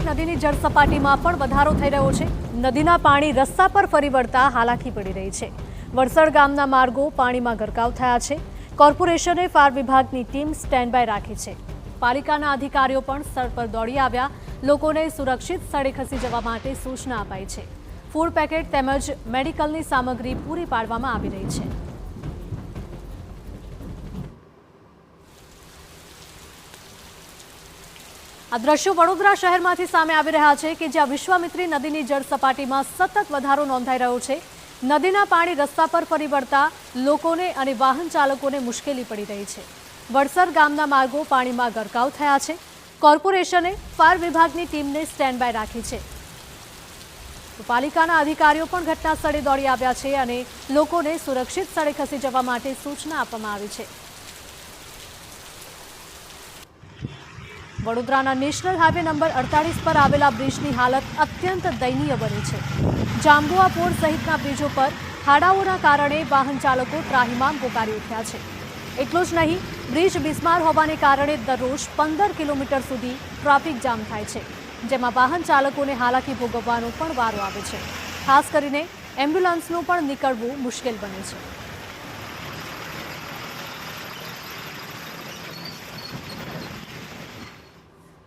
નદીની જળ સપાટીમાં પણ વધારો થઈ રહ્યો છે। નદીના પાણી રસ્તા પર ફરી વળતા હાલાકી પડી રહી છે। વડસર ગામના માર્ગો પાણીમાં ગરકાવ થયા છે। કોર્પોરેશને ફાયર વિભાગની ટીમ સ્ટેન્ડ બાય રાખી છે। પાલિકાના અધિકારીઓ પણ સ્થળ પર દોડી આવ્યા। લોકોને સુરક્ષિત સ્થળે ખસી જવા માટે સૂચના અપાઈ છે। ફૂડ પેકેટ તેમજ મેડિકલની સામગ્રી પૂરી પાડવામાં આવી રહી છે। આ દ્રશ્યો વડોદરા શહેરમાંથી સામે આવી રહ્યા છે કે જ્યાં વિશ્વામિત્રી નદીની જળ સપાટીમાં સતત વધારો નોંધાઈ રહ્યો છે। નદીના પાણી રસ્તા પર ફરી વળતા લોકોને અને વાહન ચાલકોને મુશ્કેલી પડી રહી છે। વડસર ગામના માર્ગો પાણીમાં ગરકાવ થયા છે। કોર્પોરેશને ફાયર વિભાગની ટીમને સ્ટેન્ડ બાય રાખી છે। પાલિકાના અધિકારીઓ પણ ઘટના સ્થળે દોડી આવ્યા છે અને લોકોને સુરક્ષિત સ્થળે ખસી જવા માટે સૂચના આપવામાં આવી છે। વડોદરાના નેશનલ હાઈવે નંબર 48 પર આવેલા બ્રિજની હાલત અત્યંત દયનીય બની છે। જાંબુઆ પુલ સહિતના બ્રિજો પર ખાડાઓના કારણે વાહન ચાલકો ત્રાહિમામ પોકારી ઉઠ્યા છે। એટલું જ નહીં, બ્રિજ બિસ્માર હોવાને કારણે દરરોજ 15 કિલોમીટર સુધી ટ્રાફિક જામ થાય છે, જેમાં વાહન ચાલકોને હાલાકી ભોગવવાનો પણ વારો આવે છે। ખાસ કરીને એમ્બ્યુલન્સનું પણ નીકળવું મુશ્કેલ બને છે।